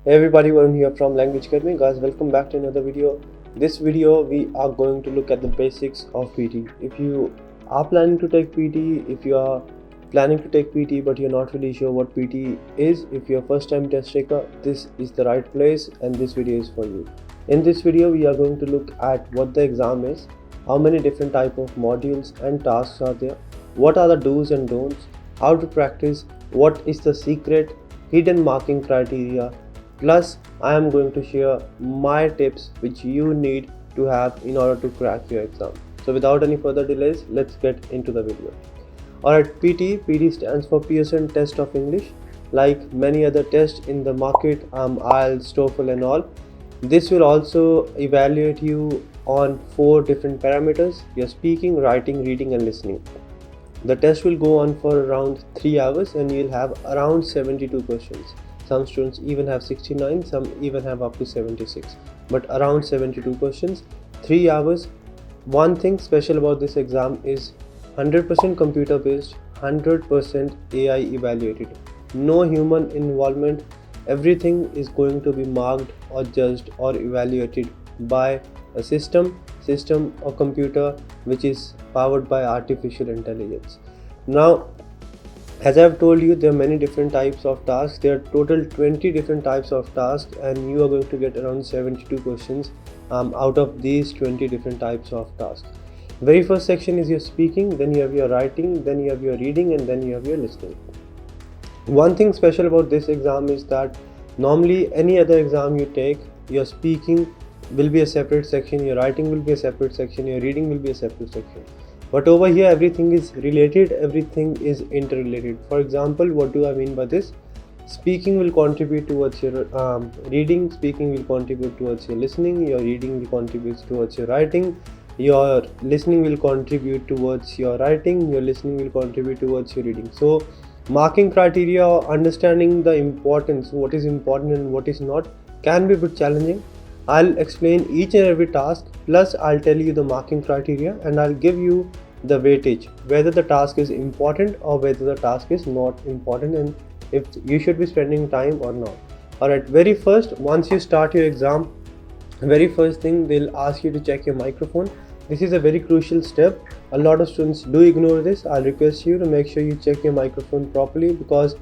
Hey everybody, Varun here from 𝗥𝗿𝗃𝗃. Guys, welcome back to another video. This video we are going to look at the basics of PTE. If you are planning to take PTE, if you are planning to take PTE but you're not really sure what PTE is, if you're a first time test taker, this is the right place and this video is for you. In this video we are going to look at what the exam is, how many different type of modules and tasks are there, what are the do's and don'ts, how to practice, what is the secret, hidden marking criteria, plus I am going to share my tips which you need to have in order to crack your exam. So without any further delays, let's get into the video. Alright, PTE stands for Pearson Test of English. Like many other tests in the market, IELTS, TOEFL and all, this will also evaluate you on 4 different parameters: your speaking, writing, reading and listening. The test will go on for around 3 hours and you'll have around 72 questions. Some students even have 69, some even have up to 76, but around 72 questions, 3 hours. One thing special about this exam is 100% computer based, 100% AI evaluated, no human involvement. Everything is going to be marked or judged or evaluated by a system or computer which is powered by artificial intelligence. Now, as I have told you, there are many different types of tasks. There are total 20 different types of tasks and you are going to get around 72 questions out of these 20 different types of tasks. Very first section is your speaking, then you have your writing, then you have your reading and then you have your listening. One thing special about this exam is that normally any other exam you take, your speaking will be a separate section, your writing will be a separate section, your reading will be a separate section. But over here everything is related, everything is interrelated. For example, what do I mean by this? Speaking will contribute towards your reading, speaking will contribute towards your listening, your reading will contribute towards your writing, your listening will contribute towards your writing, your listening will contribute towards your reading. So marking criteria or understanding the importance, what is important and what is not, can be a bit challenging. I'll explain each and every task, plus I'll tell you the marking criteria and I'll give you the weightage, whether the task is important or whether the task is not important and if you should be spending time or not. Alright, very first, once you start your exam, very first thing they'll ask you to check your microphone. This is a very crucial step. A lot of students do ignore this. I'll request you to make sure you check your microphone properly, because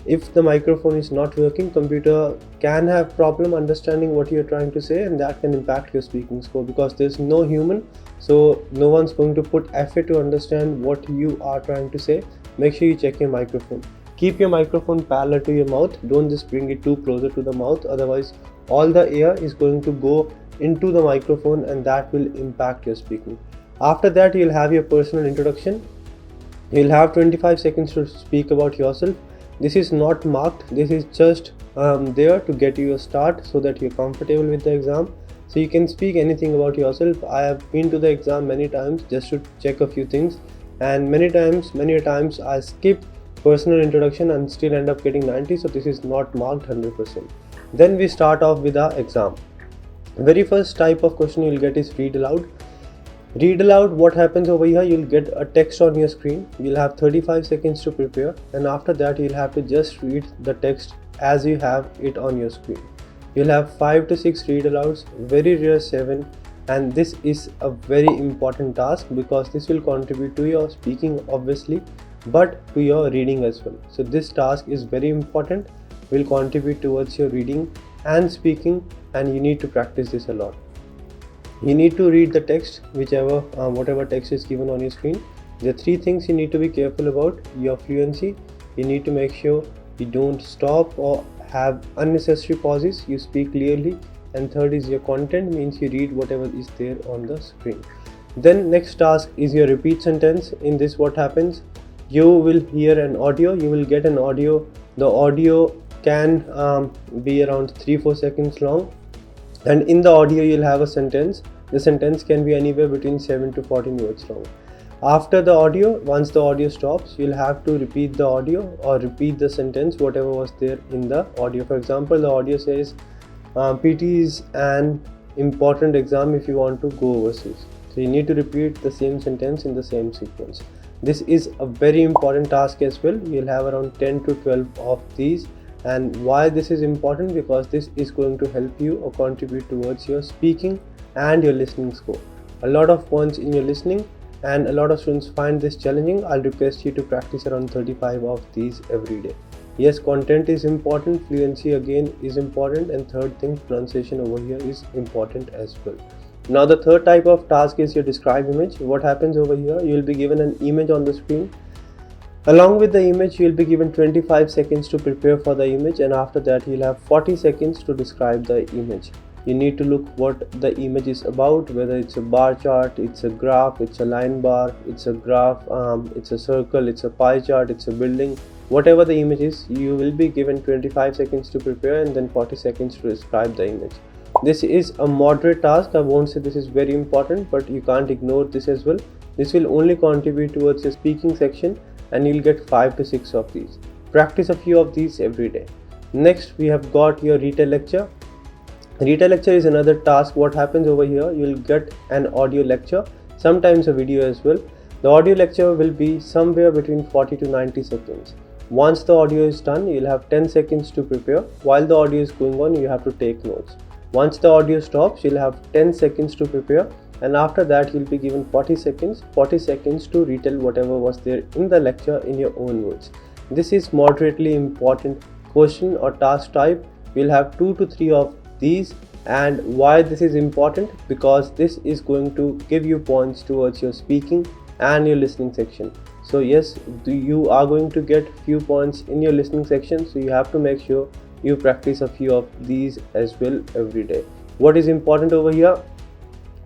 if the microphone is not working, computer can have problem understanding what you're trying to say and that can impact your speaking score, because there's no human, so no one's going to put effort to understand what you are trying to say. Make sure you check your microphone. Keep your microphone parallel to your mouth. Don't just bring it too closer to the mouth, otherwise all the air is going to go into the microphone and that will impact your speaking. After that, you'll have your personal introduction. You'll have 25 seconds to speak about yourself. This is not marked, this is just there to get you a start so that you're comfortable with the exam. So you can speak anything about yourself. I have been to the exam many times just to check a few things, and many times I skip personal introduction and still end up getting 90, so this is not marked 100%. Then we start off with our exam. Very first type of question you'll get is read aloud. Read aloud, what happens over here, you'll get a text on your screen. You'll have 35 seconds to prepare and after that you'll have to just read the text as you have it on your screen. You'll have 5 to 6 read alouds, very rare 7, and this is a very important task because this will contribute to your speaking obviously, but to your reading as well. So this task is very important, will contribute towards your reading and speaking, and you need to practice this a lot. You need to read the text, whatever text is given on your screen. There are 3 things you need to be careful about: your fluency, you need to make sure you don't stop or have unnecessary pauses, you speak clearly, and third is your content, means you read whatever is there on the screen. Then next task is your repeat sentence. In this, what happens, you will hear an audio, you will get an audio. The audio can be around 3-4 seconds long, and in the audio you'll have a sentence. The sentence can be anywhere between 7 to 14 words long. After the audio, once the audio stops, you'll have to repeat the audio or repeat the sentence, whatever was there in the audio. For example, the audio says PTE is an important exam if you want to go overseas. So you need to repeat the same sentence in the same sequence. This is a very important task as well. You'll have around 10 to 12 of these And why this is important? Because this is going to help you or contribute towards your speaking and your listening score. A lot of points in your listening, and a lot of students find this challenging. I'll request you to practice around 35 of these every day. Yes, content is important, fluency again is important, and third thing, pronunciation over here is important as well. Now the third type of task is your describe image. What happens over here? You will be given an image on the screen. Along with the image, you will be given 25 seconds to prepare for the image, and after that you'll have 40 seconds to describe the image. You need to look what the image is about, whether it's a bar chart, it's a graph, it's a line bar, it's a graph, it's a circle, it's a pie chart, it's a building. Whatever the image is, you will be given 25 seconds to prepare and then 40 seconds to describe the image. This is a moderate task. I won't say this is very important, but you can't ignore this as well. This will only contribute towards your speaking section, and you'll get 5 to 6 of these. Practice a few of these every day. Next, we have got your RETELL lecture. RETELL lecture is another task. What happens over here? You'll get an audio lecture, sometimes a video as well. The audio lecture will be somewhere between 40 to 90 seconds. Once the audio is done, you'll have 10 seconds to prepare. While the audio is going on, you have to take notes. Once the audio stops, you'll have 10 seconds to prepare, and after that you'll be given 40 seconds to retell whatever was there in the lecture in your own words. This is moderately important question or task type. We'll have 2 to 3 of these. And why this is important? Because this is going to give you points towards your speaking and your listening section. So yes, you are going to get few points in your listening section, so you have to make sure you practice a few of these as well every day. What is important over here?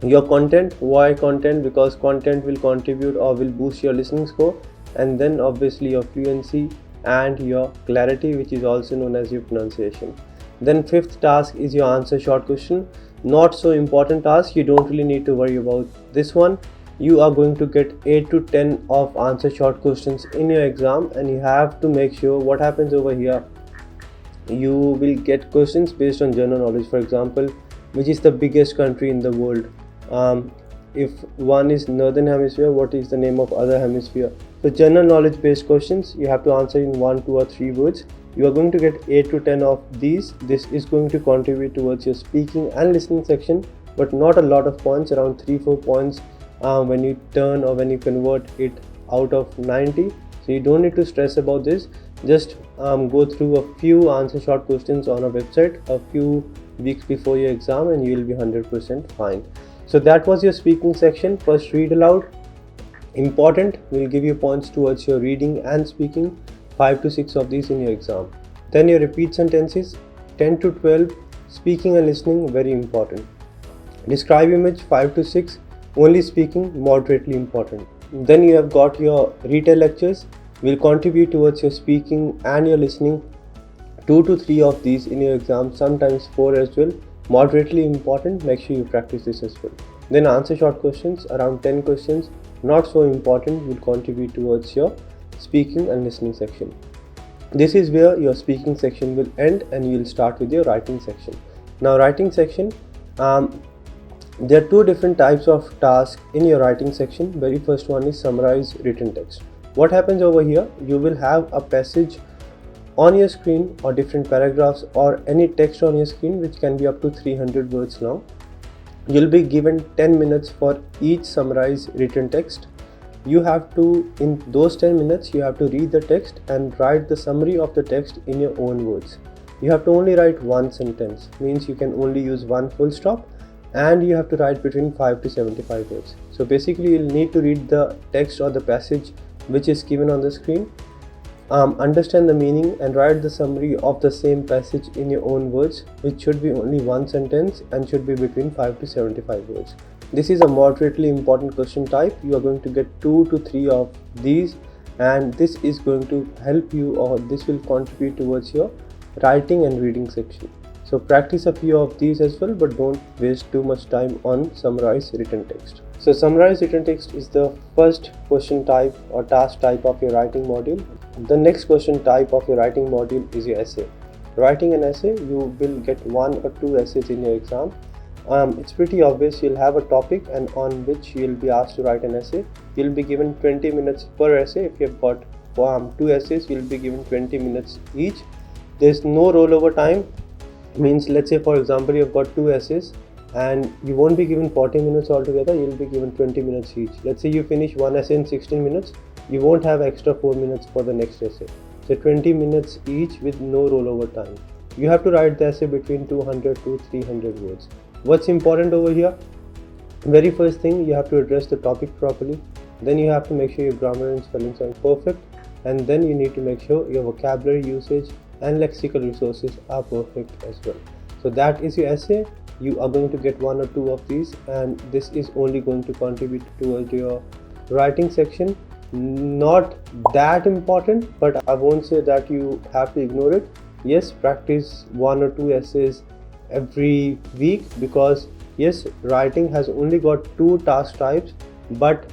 Your content. Why content? Because content will contribute or will boost your listening score, and then obviously your fluency and your clarity, which is also known as your pronunciation. Then fifth task is your answer short question. Not so important task. You don't really need to worry about this one. You are going to get 8 to 10 of answer short questions in your exam, and you have to make sure what happens over here. You will get questions based on general knowledge. For example, which is the biggest country in the world? If one is northern hemisphere, what is the name of other hemisphere? So general knowledge based questions, you have to answer in 1, 2 or 3 words. You are going to get 8 to 10 of these. This is going to contribute towards your speaking and listening section, but not a lot of points, around 3-4 points when you turn or when you convert it out of 90. So you don't need to stress about this. Just go through a few answer short questions on a website a few weeks before your exam, and you will be 100% fine. So that was your speaking section. First, read aloud. Important, will give you points towards your reading and speaking, 5 to 6 of these in your exam. Then your repeat sentences, 10 to 12, speaking and listening, very important. Describe image, 5 to 6, only speaking, moderately important. Then you have got your RETELL lectures, will contribute towards your speaking and your listening, 2 to 3 of these in your exam, sometimes 4 as well. Moderately important, make sure you practice this as well. Then answer short questions, around 10 questions, not so important, will contribute towards your speaking and listening section. This is where your speaking section will end, and you will start with your writing section. Now writing section, there are 2 different types of tasks in your writing section. Very first one is summarize written text. What happens over here? You will have a passage on your screen or different paragraphs or any text on your screen which can be up to 300 words long. You'll be given 10 minutes for each summarize written text. You have to, in those 10 minutes, you have to read the text and write the summary of the text in your own words. You have to only write one sentence, means you can only use one full stop, and you have to write between 5 to 75 words. So basically you'll need to read the text or the passage which is given on the screen, understand the meaning and write the summary of the same passage in your own words, which should be only one sentence and should be between 5 to 75 words. This is a moderately important question type. You are going to get 2 to 3 of these, and this is going to help you, or this will contribute towards your writing and reading section. So practice a few of these as well, but don't waste too much time on summarize written text. So summarize written text is the first question type or task type of your writing module. The next question type of your writing module is your essay. Writing an essay, you will get 1 or 2 essays in your exam. It's pretty obvious. You'll have a topic and on which you'll be asked to write an essay. You'll be given 20 minutes per essay. If you've got 2 essays, you'll be given 20 minutes each. there's no rollover time. Means, let's say for example you've got 2 essays and you won't be given 40 minutes altogether, you'll be given 20 minutes each. Let's say you finish one essay in 16 minutes, you won't have extra 4 minutes for the next essay. So 20 minutes each with no rollover time. You have to write the essay between 200 to 300 words. What's important over here? Very first thing, you have to address the topic properly. Then you have to make sure your grammar and spellings are perfect. And then you need to make sure your vocabulary usage and lexical resources are perfect as well. So that is your essay. You are going to get 1 or 2 of these, and this is only going to contribute towards your writing section. Not that important, but I won't say that you have to ignore it. Yes, practice 1 or 2 essays every week, because yes, writing has only got 2 task types, but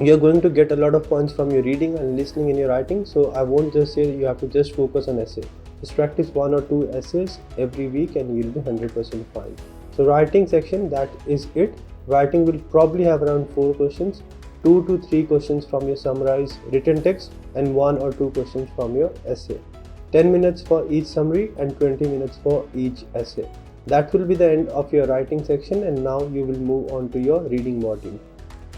you're going to get a lot of points from your reading and listening in your writing. So I won't just say you have to just focus on essay. Just practice 1 or 2 essays every week and you'll be 100% fine. So writing section, that is it. Writing will probably have around 4 questions, 2 to 3 questions from your summarized written text and 1 or 2 questions from your essay. 10 minutes for each summary and 20 minutes for each essay. That will be the end of your writing section, and now you will move on to your reading module.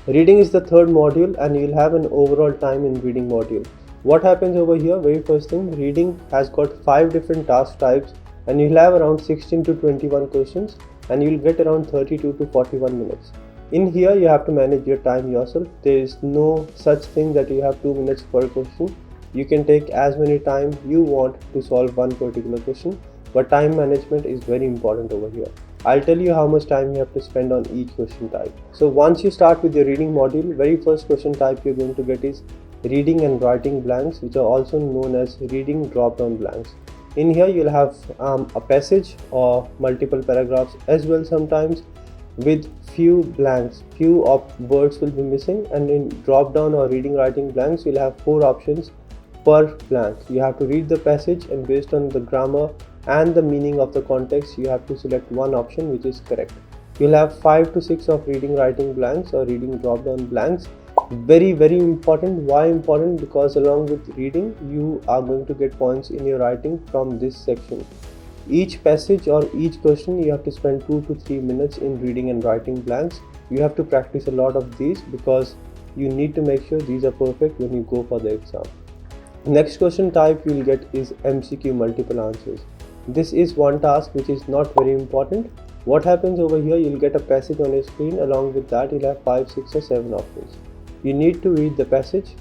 Reading is the 3rd module and you will have an overall time in reading module. What happens over here? Very first thing, reading has got 5 different task types and you'll have around 16 to 21 questions and you'll get around 32 to 41 minutes. In here you have to manage your time yourself. There is no such thing that you have 2 minutes per question. You can take as many time you want to solve one particular question, but time management is very important over here. I'll tell you how much time you have to spend on each question type. So once you start with your reading module, very first question type you're going to get is reading and writing blanks, which are also known as reading drop-down blanks. In here you'll have a passage or multiple paragraphs as well, sometimes with few blanks, few of words will be missing, and in drop-down or reading writing blanks you'll have 4 options per blank. You have to read the passage and based on the grammar and the meaning of the context you have to select one option which is correct. You'll have 5 to 6 of reading writing blanks or reading drop down blanks. Very important. Why important? Because along with reading you are going to get points in your writing from this section. Each passage or each question you have to spend 2 to 3 minutes in reading and writing blanks. You have to practice a lot of these because you need to make sure these are perfect when you go for the exam. Next question type you will get is MCQ multiple answers. This is one task which is not very important. What happens over here, you'll get a passage on your screen. Along with that you'll have 5, 6 or 7 options. You need to read the passage.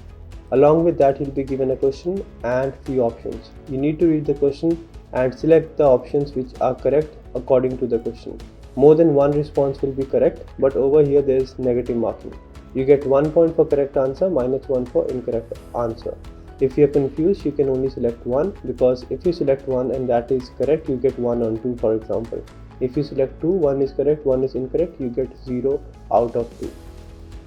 Along with that you'll be given a question and few options. You need to read the question and select the options which are correct according to the question. More than one response will be correct, but over here there is negative marking. You get 1 point for correct answer, -1 for incorrect answer. If you are confused, you can only select 1, because if you select 1 and that is correct, you get 1 on 2 for example. If you select 2, 1 is correct, 1 is incorrect, you get 0 out of 2.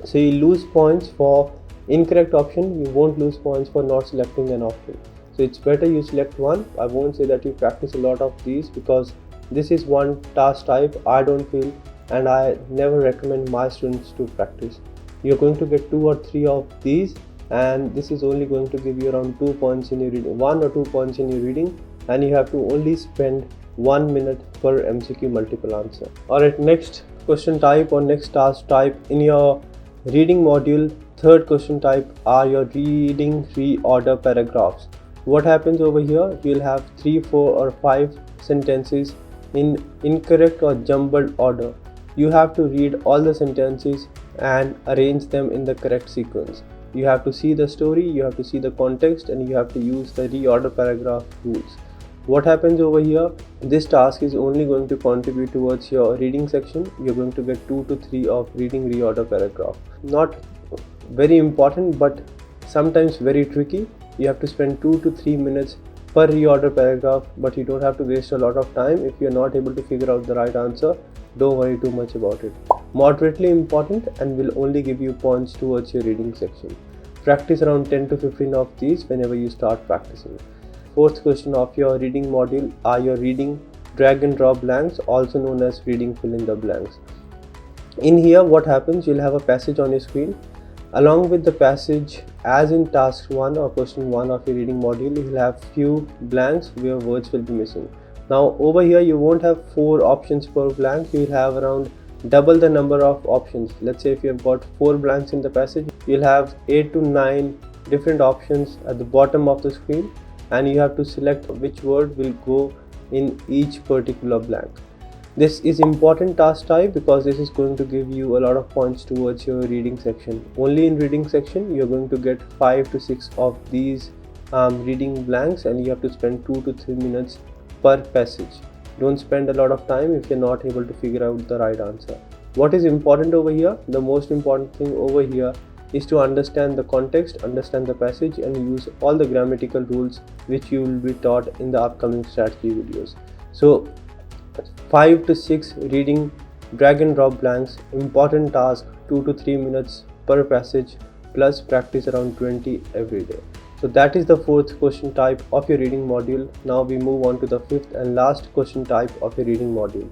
So you lose points for incorrect option, you won't lose points for not selecting an option. So it's better you select 1. I won't say that you practice a lot of these because this is one task type I don't feel and I never recommend my students to practice. You're going to get 2 or 3 of these, and this is only going to give you around 2 points in your reading, 1 or 2 points in your reading, and you have to only spend 1 minute per MCQ multiple answer. Alright, next question type or next task type in your reading module, 3rd question type are your reading reorder paragraphs. What happens over here, you'll have 3, 4 or 5 sentences in incorrect or jumbled order. You have to read all the sentences and arrange them in the correct sequence. You have to see the story, you have to see the context, and you have to use the reorder paragraph rules. What happens over here, this task is only going to contribute towards your reading section. You're going to get 2 to 3 of reading reorder paragraph. Not very important, but sometimes very tricky. You have to spend 2 to 3 minutes per reorder paragraph, but you don't have to waste a lot of time. If you're not able to figure out the right answer, don't worry too much about it. Moderately important and will only give you points towards your reading section. Practice around 10 to 15 of these whenever you start practicing. 4th question of your reading module are your reading drag and drop blanks, also known as reading fill in the blanks. In here what happens, you'll have a passage on your screen. Along with the passage, as in task 1 or question 1 of your reading module, you will have few blanks where words will be missing. Now over here you won't have 4 options per blank, you will have around double the number of options. Let's say if you have got 4 blanks in the passage, you'll have 8 to 9 different options at the bottom of the screen, and you have to select which word will go in each particular blank. This is important task type because this is going to give you a lot of points towards your reading section. Only in reading section you're going to get 5 to 6 of these reading blanks, and you have to spend 2 to 3 minutes per passage. Don't spend a lot of time if you're not able to figure out the right answer. What is important over here? The most important thing over here is to understand the context, understand the passage, and use all the grammatical rules which you will be taught in the upcoming strategy videos. So 5 to 6 reading drag and drop blanks, important task, 2 to 3 minutes per passage, plus practice around 20 every day. So that is the 4th question type of your reading module. Now we move on to the 5th and last question type of your reading module.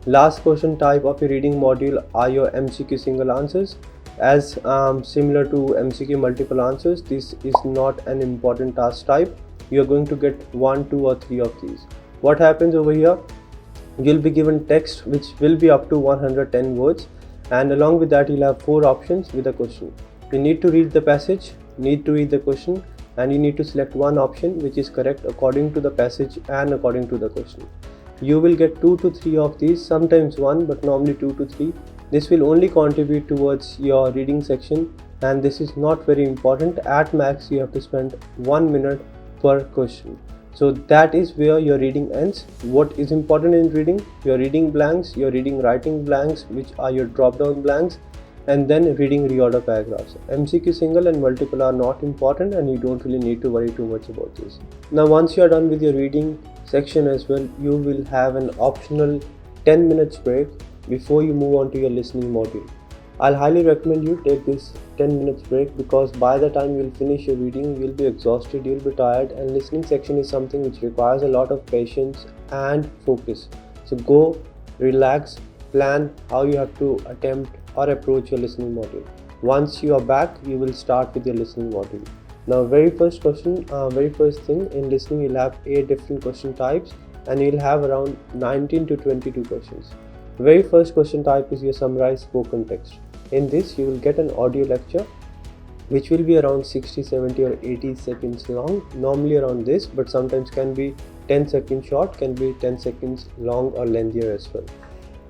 Last question type of your reading module are your MCQ single answers. As similar to MCQ multiple answers, this is not an important task type. You are going to get 1, 2 or 3 of these. What happens over here? You'll be given text which will be up to 110 words, and along with that you'll have 4 options with a question. You need to read the passage, need to read the question, and you need to select one option which is correct according to the passage and according to the question. You will get 2 to 3 of these, sometimes 1, but normally 2 to 3. This will only contribute towards your reading section, and this is not very important. At max you have to spend 1 minute per question. So that is where your reading ends. What is important in reading? Your reading blanks, your reading writing blanks, which are your drop down blanks, and then reading reorder paragraphs. MCQ single and multiple are not important, and you don't really need to worry too much about this. Now once you are done with your reading section as well, you will have an optional 10 minutes break before you move on to your listening module. I'll highly recommend you take this 10 minutes break, because by the time you'll finish your reading, you'll be exhausted, you'll be tired, and listening section is something which requires a lot of patience and focus. So go, relax, plan how you have to attempt or approach your listening module. Once you are back, you will start with your listening module. Now very first thing in listening, you'll have 8 different question types, and you'll have around 19 to 22 questions. The very first question type is your summarized spoken text. In this you will get an audio lecture which will be around 60, 70 or 80 seconds long, normally around this, but sometimes can be 10 seconds short, can be 10 seconds long or lengthier as well.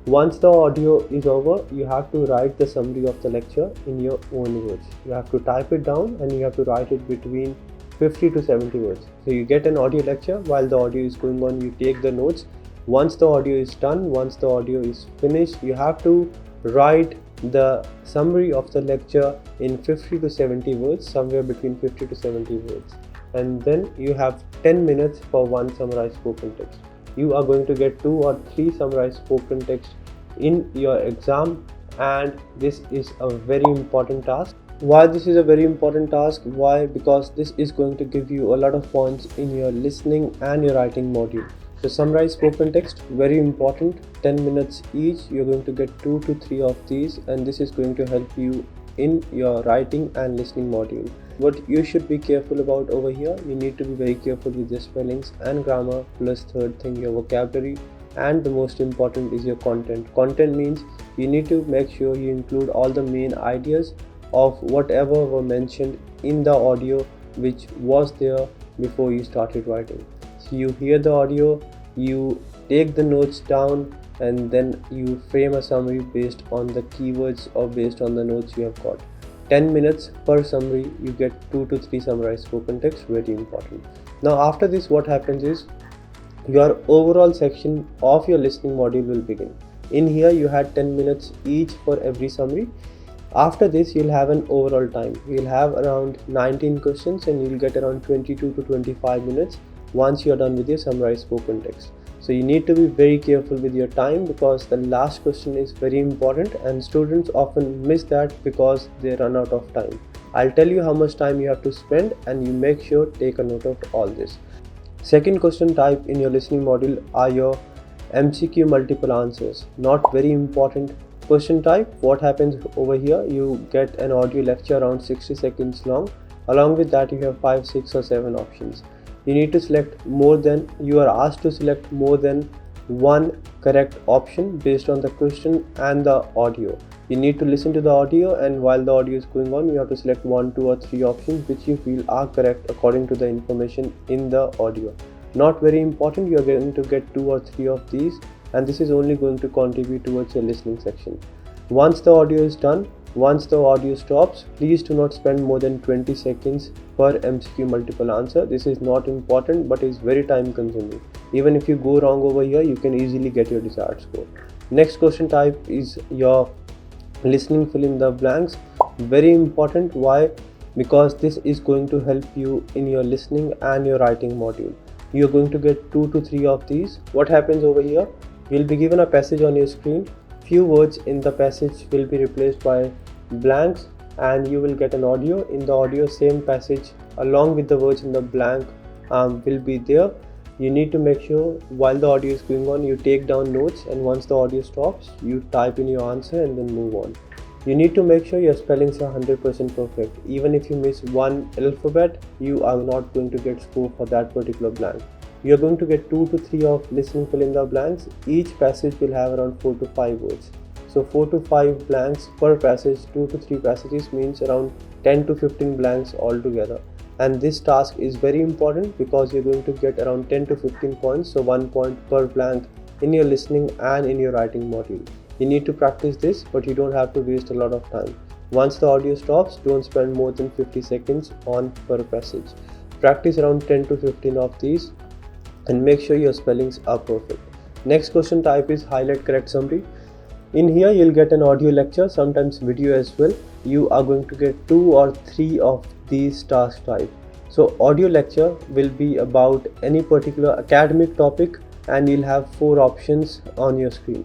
Once the audio is over, you have to write the summary of the lecture in your own words. You have to type it down and you have to write it between 50 to 70 words. So you get an audio lecture. While the audio is going on, you take the notes. Once the audio is done, once the audio is finished, you have to write the summary of the lecture in 50 to 70 words, somewhere between 50 to 70 words. And then you have 10 minutes for one summarized spoken text. You are going to get 2 or 3 summarized spoken text in your exam, and this is a very important task. Why this is a very important task? Why? Because this is going to give you a lot of points in your listening and your writing module. So summarize spoken text, very important, 10 minutes each. You're going to get 2 to 3 of these, and this is going to help you in your writing and listening module. What you should be careful about over here, you need to be very careful with your spellings and grammar, plus third thing, your vocabulary, and the most important is your content. Content means you need to make sure you include all the main ideas of whatever were mentioned in the audio which was there before you started writing. So you hear the audio, you take the notes down, and then you frame a summary based on the keywords or based on the notes you have got. 10 minutes per summary, you get 2 to 3 summarized spoken text, very important. Now after this, what happens is your overall section of your listening module will begin. In here you had 10 minutes each for every summary. After this, you'll have an overall time. You'll have around 19 questions and you'll get around 22 to 25 minutes once you're done with your summarized spoken text. So you need to be very careful with your time, because the last question is very important and students often miss that because they run out of time. I'll tell you how much time you have to spend, and you make sure take a note of all this. Second question type in your listening module are your MCQ multiple answers. Not very important, question type, what happens over here? You get an audio lecture around 60 seconds long. Along with that, you have 5, 6 or 7 options. You need to select you are asked to select more than one correct option based on the question and the audio. You need to listen to the audio, and while the audio is going on, you have to select 1, 2 or 3 options which you feel are correct according to the information in the audio. Not very important, you are going to get 2 or 3 of these, and this is only going to contribute towards your listening section. Once the audio is done, once the audio stops, please do not spend more than 20 seconds per MCQ multiple answer. This is not important but is very time consuming. Even if you go wrong over here, you can easily get your desired score. Next question type is your listening fill in the blanks. Very important. Why? Because this is going to help you in your listening and your writing module. You are going to get 2 to 3 of these. What happens over here? You will be given a passage on your screen. Few words in the passage will be replaced by blanks, and you will get an audio. In the audio, same passage along with the words in the blank will be there. You need to make sure while the audio is going on, you take down notes, and once the audio stops, you type in your answer and then move on. You need to make sure your spellings are 100% perfect. Even if you miss one alphabet, you are not going to get score for that particular blank. You are going to get 2 to 3 of listening fill in the blanks. Each passage will have around 4 to 5 words. So 4 to 5 blanks per passage, 2 to 3 passages means around 10 to 15 blanks altogether. And this task is very important because you're going to get around 10 to 15 points, so 1 point per blank in your listening and in your writing module. You need to practice this, but you don't have to waste a lot of time. Once the audio stops, don't spend more than 50 seconds on per passage. Practice around 10 to 15 of these and make sure your spellings are perfect. Next question type is highlight correct summary. In here you'll get an audio lecture, sometimes video as well. You are going to get 2 or 3 of these task types. So audio lecture will be about any particular academic topic, and you'll have 4 options on your screen.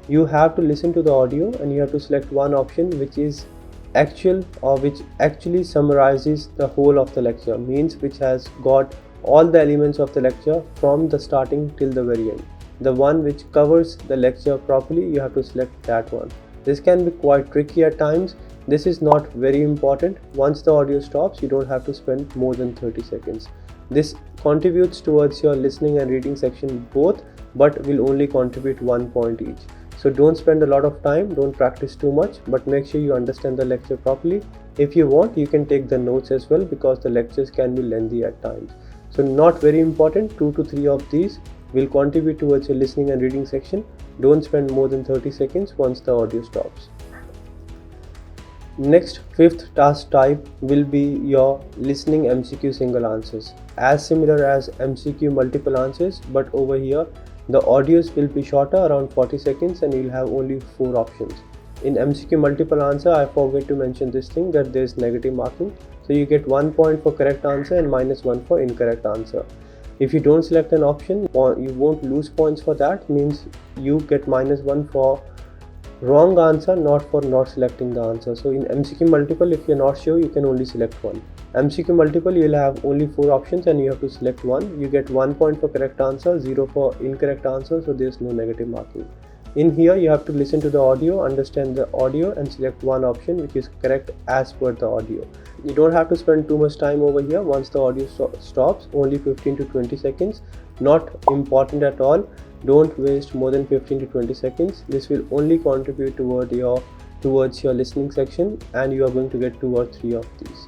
You have to listen to the audio and you have to select one option which is actual, or which actually summarizes the whole of the lecture, means which has got all the elements of the lecture from the starting till the very end. The one which covers the lecture properly, you have to select that one. This can be quite tricky at times. This is not very important. Once the audio stops, you don't have to spend more than 30 seconds. This contributes towards your listening and reading section both, but will only contribute 1 point each. So don't spend a lot of time, don't practice too much, but make sure you understand the lecture properly. If you want, you can take the notes as well, because the lectures can be lengthy at times. So not very important, 2 to 3 of these will contribute towards your listening and reading section. Don't spend more than 30 seconds once the audio stops. Next, 5th task type will be your listening MCQ single answers. As similar as MCQ multiple answers, but over here the audios will be shorter, around 40 seconds, and you'll have only 4 options. In MCQ multiple answer, I forgot to mention this thing, that there is negative marking. So you get 1 point for correct answer and -1 for incorrect answer. If you don't select an option, you won't lose points for that, means you get -1 for wrong answer, not for not selecting the answer. So in MCQ multiple, if you're not sure, you can only select one. MCQ multiple, you'll have only 4 options and you have to select one. You get 1 point for correct answer, 0 for incorrect answer, so there's no negative marking. In here, you have to listen to the audio, understand the audio, and select one option which is correct as per the audio. You don't have to spend too much time over here. Once the audio stops, only 15 to 20 seconds. Not important at all. Don't waste more than 15 to 20 seconds. This will only contribute towards your listening section, and you are going to get 2 or 3 of these.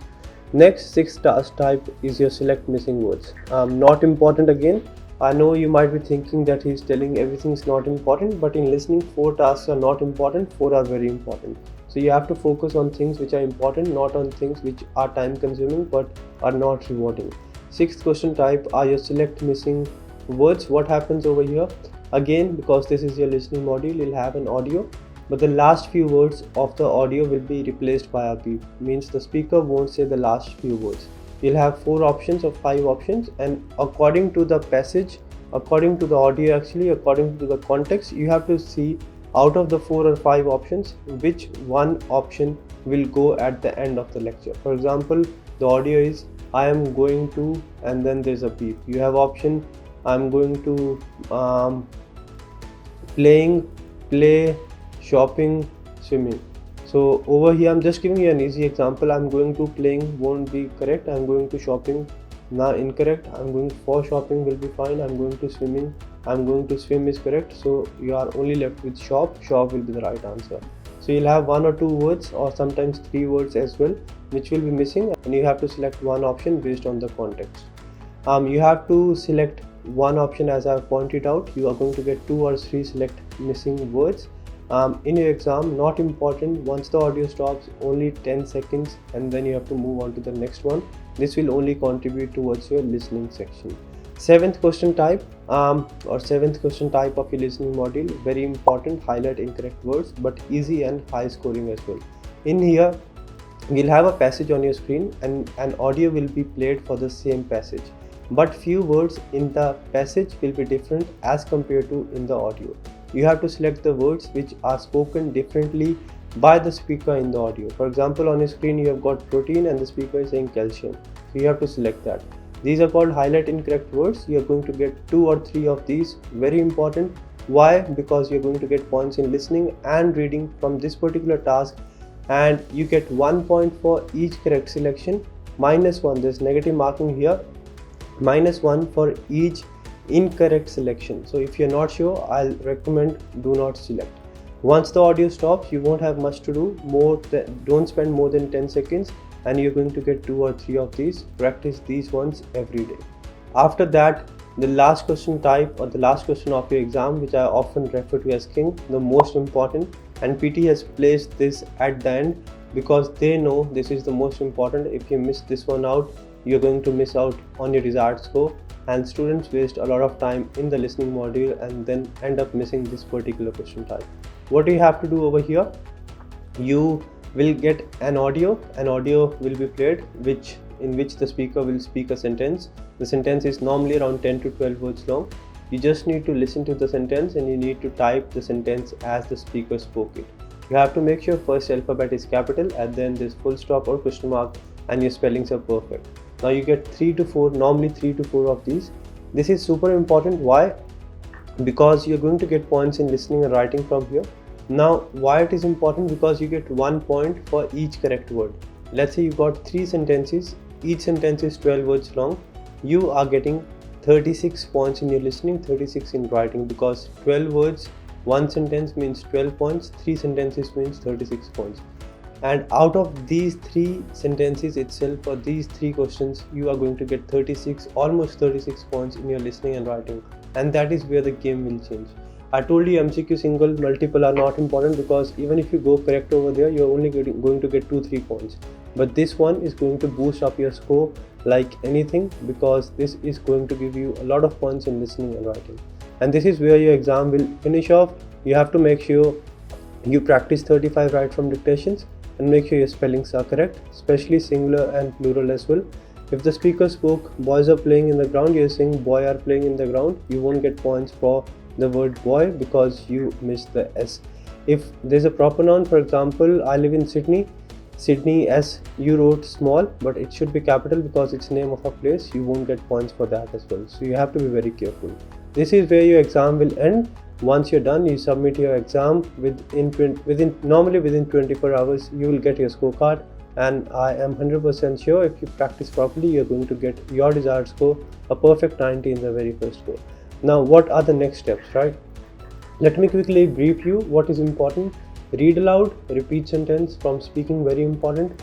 Next, 6th task type is your select missing words. Not important again. I know you might be thinking that he's telling everything is not important, but in listening, 4 tasks are not important, 4 are very important. So you have to focus on things which are important, not on things which are time consuming but are not rewarding. 6th question type are your select missing words. What happens over here? Again, because this is your listening module, you'll have an audio, but the last few words of the audio will be replaced by a beep. Means the speaker won't say the last few words. You'll have 4 options or 5 options, and according to the passage, according to the audio, actually according to the context, you have to see out of the 4 or 5 options which one option will go at the end of the lecture. For example, the audio is I am going to, and then there's a beep. You have option I'm going to play, shopping, swimming. So over here I'm just giving you an easy example. I'm going to playing won't be correct. I'm going to shopping, now incorrect. I'm going for shopping will be fine. I'm going to swimming, I'm going to swim is correct. So you are only left with shop will be the right answer. So you'll have 1 or 2 words or sometimes 3 words as well which will be missing, and you have to select one option based on the context. You have to select one option as I have pointed out. You are going to get 2 or 3 select missing words. In your exam, not important, once the audio stops, only 10 seconds and then you have to move on to the next one. This will only contribute towards your listening section. Seventh question type of your listening module, very important, highlight incorrect words but easy and high scoring as well. In here we'll have a passage on your screen and an audio will be played for the same passage, but few words in the passage will be different as compared to in the audio. You have to select the words which are spoken differently by the speaker in the audio. For example, on your screen you have got protein and the speaker is saying calcium, so you have to select that. These are called highlight incorrect words. You are going to get 2 or 3 of these, very important. Why? Because you are going to get points in listening and reading from this particular task, and you get 1 point for each correct selection, -1, there's negative marking here, -1 for each incorrect selection. So if you're not sure, I'll recommend do not select. Once the audio stops, you won't have much to do, don't spend more than 10 seconds and you're going to get 2 or 3 of these. Practice these ones every day. After that, the last question type or the last question of your exam, which I often refer to as king, the most important, and PT has placed this at the end because they know this is the most important. If you miss this one out, you're going to miss out on your desired score, and students waste a lot of time in the listening module and then end up missing this particular question type. What do you have to do over here? You will get an audio will be played in which the speaker will speak a sentence. The sentence is normally around 10 to 12 words long. You just need to listen to the sentence and you need to type the sentence as the speaker spoke it. You have to make sure first alphabet is capital and then this full stop or question mark and your spellings are perfect. Now you get 3 to 4, normally 3 to 4 of these. This is super important. Why? Because you're going to get points in listening and writing from here. Now why it is important? Because you get 1 point for each correct word. Let's say you got 3 sentences, each sentence is 12 words long. You are getting 36 points in your listening, 36 in writing, because 12 words, 1 sentence means 12 points, 3 sentences means 36 points. And out of these 3 sentences itself, for these 3 questions, you are going to get 36, almost 36 points in your listening and writing, and that is where the game will change. I told you MCQ single, multiple are not important because even if you go correct over there, you're only going to get 2-3 points. But this one is going to boost up your score like anything, because this is going to give you a lot of points in listening and writing. And this is where your exam will finish off. You have to make sure you practice 35 right from dictations and make sure your spellings are correct, especially singular and plural as well. If the speaker spoke boys are playing in the ground, you're saying boy are playing in the ground, you won't get points for the word boy because you missed the S. If there's a proper noun, for example, I live in Sydney, S, you wrote small, but it should be capital because it's name of a place, you won't get points for that as well. So you have to be very careful. This is where your exam will end. Once you're done, you submit your exam normally within 24 hours, you will get your scorecard. And I am 100% sure if you practice properly, you're going to get your desired score, a perfect 90 in the very first go. Now, what are the next steps, right? Let me quickly brief you what is important. Read aloud, repeat sentence from speaking, very important.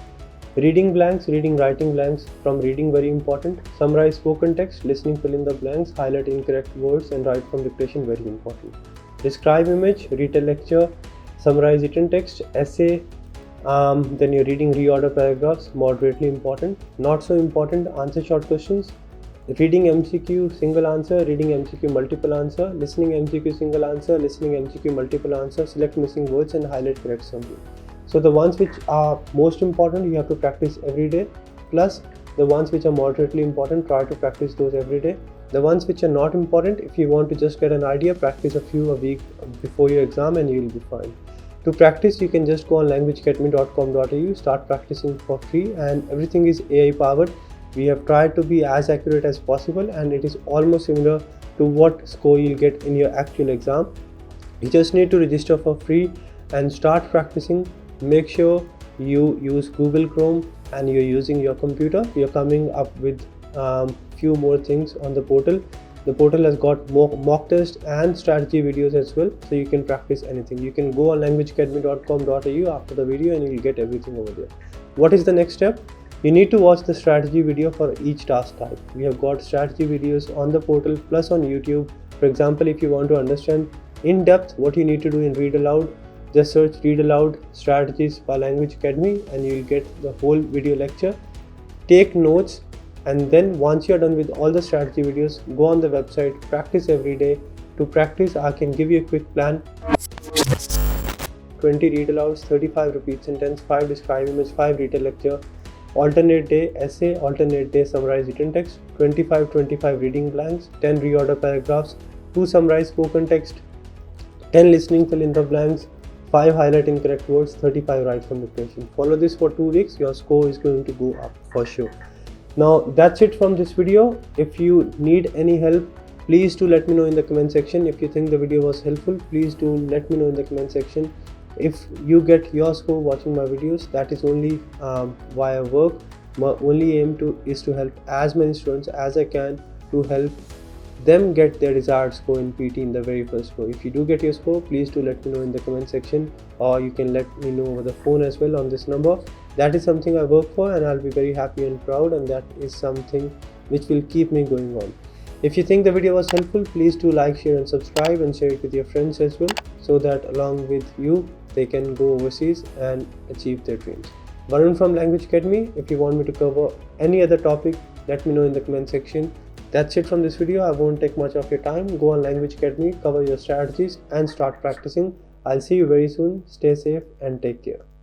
Reading blanks, reading writing blanks from reading, very important. Summarize spoken text, listening fill in the blanks, highlight incorrect words and write from dictation, very important. Describe image, retell lecture, summarize written text, essay, then you're reading reorder paragraphs, moderately important. Not so important, answer short questions. Reading MCQ single answer, reading MCQ multiple answer, listening MCQ single answer, listening MCQ multiple answer, select missing words and highlight correct summary. So the ones which are most important, you have to practice every day, plus the ones which are moderately important, try to practice those every day. The ones which are not important, if you want to just get an idea, practice a few a week before your exam and you will be fine. To practice, you can just go on languageacademy.com.au, start practicing for free, and everything is AI powered. We have tried to be as accurate as possible and it is almost similar to what score you'll get in your actual exam. You just need to register for free and start practicing. Make sure you use Google Chrome and you're using your computer. We are coming up with few more things on the portal. The portal has got mock test and strategy videos as well, so you can practice anything. You can go on languageacademy.com.au after the video and you'll get everything over there. What is the next step? You need to watch the strategy video for each task type. We have got strategy videos on the portal plus on YouTube. For example, if you want to understand in depth what you need to do in Read Aloud, just search Read Aloud Strategies by Language Academy and you will get the whole video lecture. Take notes, and then once you're done with all the strategy videos, go on the website, practice every day. To practice, I can give you a quick plan. 20 read alouds, 35 repeat sentence, 5 describe image, 5 retell lecture, alternate day essay, alternate day summarize written text, 25 reading blanks, 10 reorder paragraphs, 2 summarize spoken text, 10 listening fill in the blanks, 5 highlight incorrect words, 35 write from dictation. Follow this for 2 weeks, your score is going to go up for sure. Now that's it from this video. If you need any help, please do let me know in the comment section. If you think the video was helpful, please do let me know in the comment section. If you get your score watching my videos, that is only why I work. My only aim is to help as many students as I can, to help them get their desired score in PT in the very first go. If you do get your score, please do let me know in the comment section, or you can let me know over the phone as well on this number. That is something I work for and I'll be very happy and proud, and that is something which will keep me going on. If you think the video was helpful, please do like, share and subscribe, and share it with your friends as well, so that along with you they can go overseas and achieve their dreams. Varun from Language Academy. If you want me to cover any other topic, let me know in the comment section. That's it from this video. I won't take much of your time. Go on Language Academy, cover your strategies and start practicing. I'll see you very soon. Stay safe and take care.